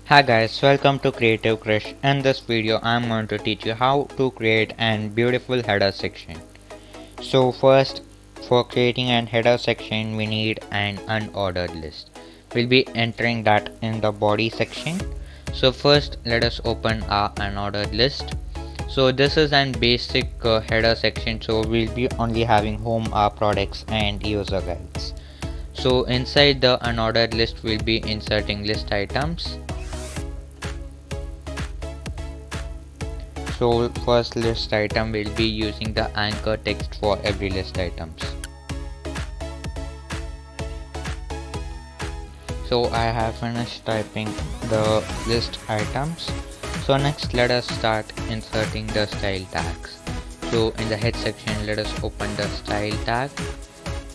Hi guys, welcome to Creative Crush. In this video I'm going to teach you how to create an beautiful header section. So first, for creating an header section we need an unordered list. We'll be entering that in the body section. So first let us open our unordered list. So this is an basic header section, so we'll be only having home, our products and user guides. So inside the unordered list we'll be inserting list items. So first list item will be using the anchor text for every list items. So I have finished typing the list items. So next let us start inserting the style tags. So in the head section let us open the style tag,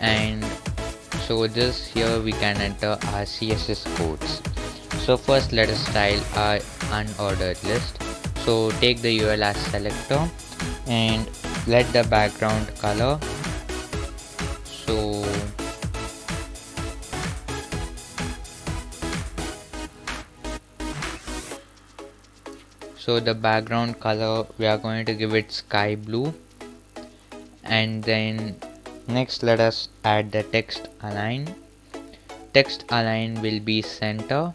and so this here we can enter our CSS codes. So first let us style our unordered list. So take the UL as selector and let the background color, so the background color we are going to give it sky blue, and then next let us add the text align. Text align will be center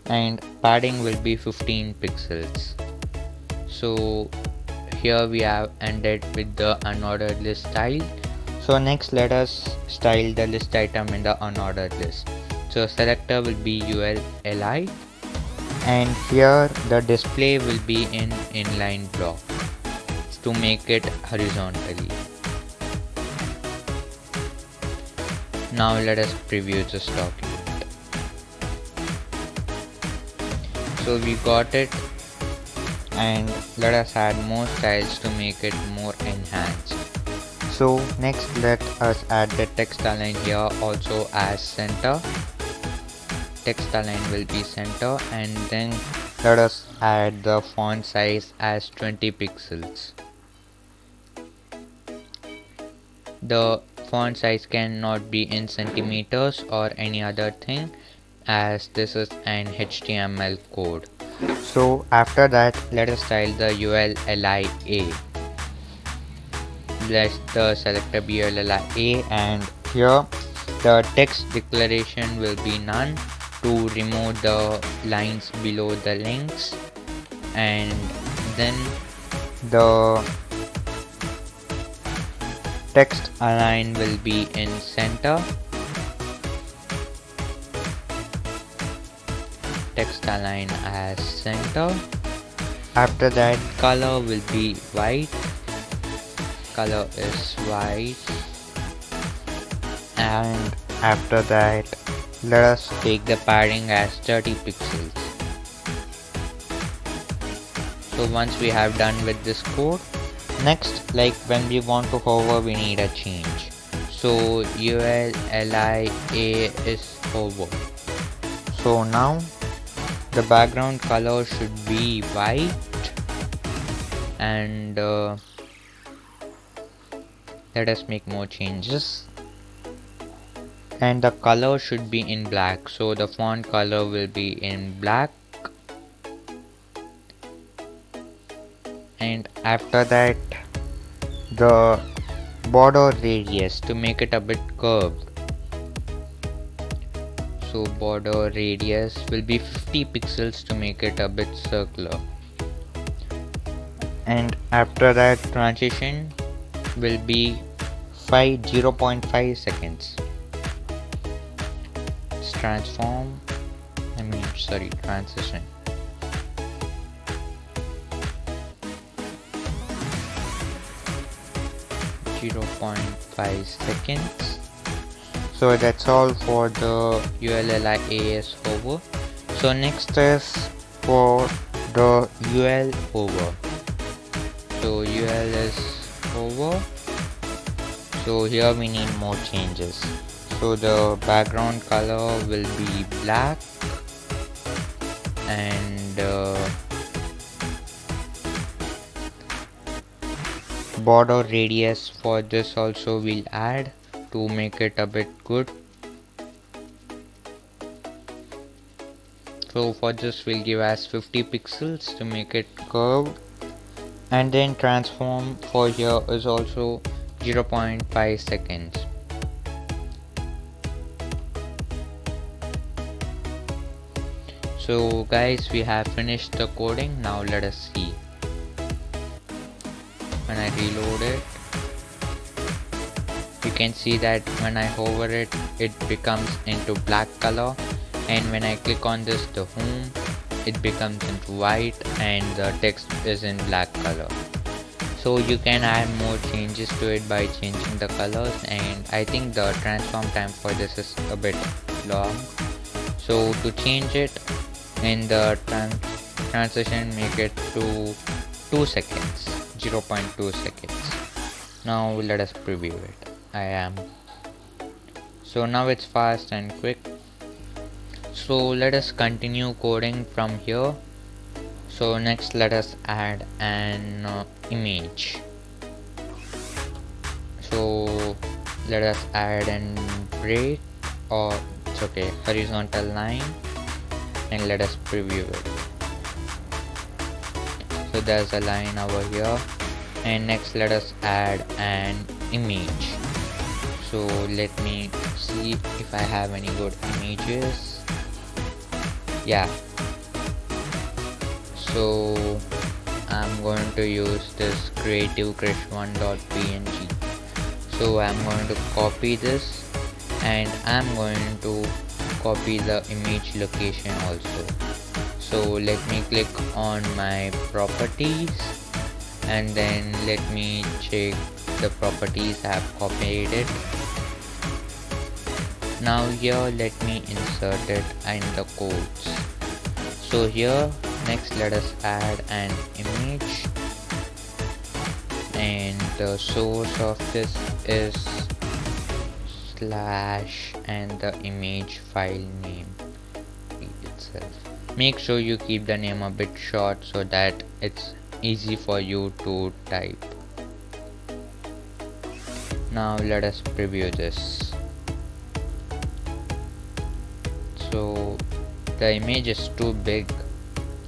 and padding will be 15 pixels. So here we have ended with the unordered list style. So next let us style the list item in the unordered list. So selector will be UL li, and here the display will be in inline block to make it horizontally. Now let us preview this document. So we got it, and let us add more styles to make it more enhanced. So next let us add the text align here also as center. Text align will be center, and then let us add the font size as 20 pixels. The font size cannot be in centimeters or any other thing, as this is an HTML code. So after that let us style the UL li a. Let the selector be UL li a, and here the text declaration will be none to remove the lines below the links, and then the text align will be in center. Text align as center. After that color will be white. Color is white. And after that let us take the padding as 30 pixels. So once we have done with this code, next like when we want to hover we need a change. So UL li a is hover. So now the background color should be white, and let us make more changes, and the color should be in black. So the font color will be in black, and after that the border radius to make it a bit curved. So border radius will be 50 pixels to make it a bit circular, and after that transition will be 0.5 seconds. It's transition 0.5 seconds. So that's all for the ULLIAS hover. So next is for the UL hover. So UL is hover. So here we need more changes. So the background color will be black, and border radius for this also we'll add to make it a bit good. So for this we'll give as 50 pixels to make it curved, and then transform for here is also 0.5 seconds. So guys, we have finished the coding. Now let us see. When I reload it, you can see that when I hover it, it becomes into black color, and when I click on this, the home, it becomes into white and the text is in black color. So you can add more changes to it by changing the colors, and I think the transform time for this is a bit long. So to change it in the transition, make it to 2 seconds, 0.2 seconds. Now let us preview it. So now it's fast and quick. So let us continue coding from here. So next let us add an image. So let us add an break, or it's okay, horizontal line, and let us preview it. So there's a line over here, and next let us add an image. So let me see if I have any good images. Yeah, so I'm going to use this creativecrush1.png. So I'm going to copy this, and I'm going to copy the image location also. So let me click on my properties, and then let me check the properties I have copied it. Now here let me insert it in the codes. So here next let us add an image, and the source of this is slash and the image file name itself. Make sure you keep the name a bit short so that it's easy for you to type. Now let us preview this. So the image is too big.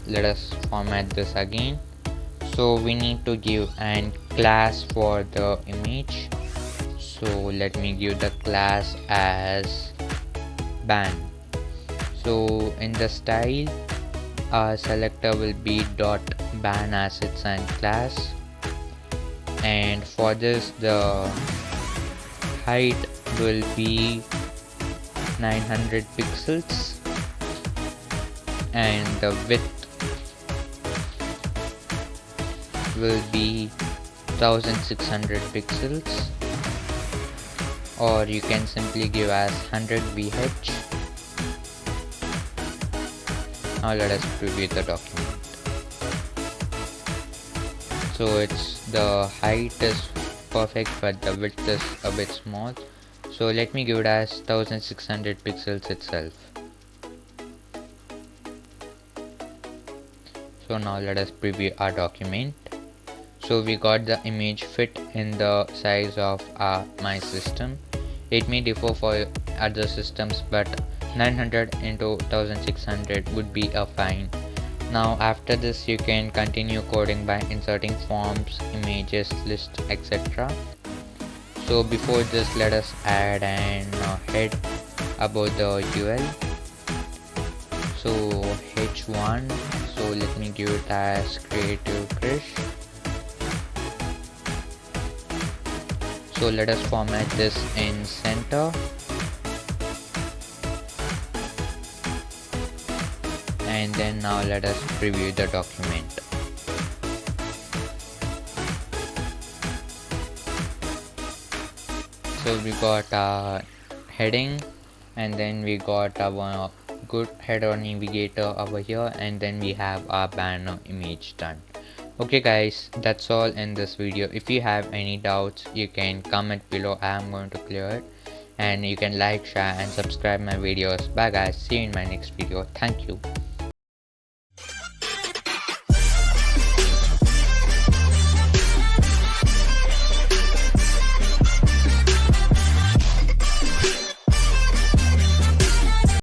Let us format this again. So we need to give an class for the image. So let me give the class as ban. So in the style, our selector will be .ban assets and class, and for this the height will be 900 pixels and the width will be 1600 pixels, or you can simply give as 100 VH. Now let us preview the document. So the height is perfect, but the width is a bit small. So let me give it as 1600 pixels itself. So now let us preview our document. So we got the image fit in the size of my system. It may differ for other systems, but 900 into 1600 would be a fine. Now after this you can continue coding by inserting forms, images, list, etc. So before this let us add an head about the UL. So h1, so let me give it as creative Krish. So let us format this in center, and then now let us preview the document. So we got our heading, and then we got our good header navigator over here, and then we have our banner image done. Okay guys, that's all in this video. If you have any doubts, you can comment below. I am going to clear it, and you can like, share and subscribe my videos. Bye guys, see you in my next video. Thank you.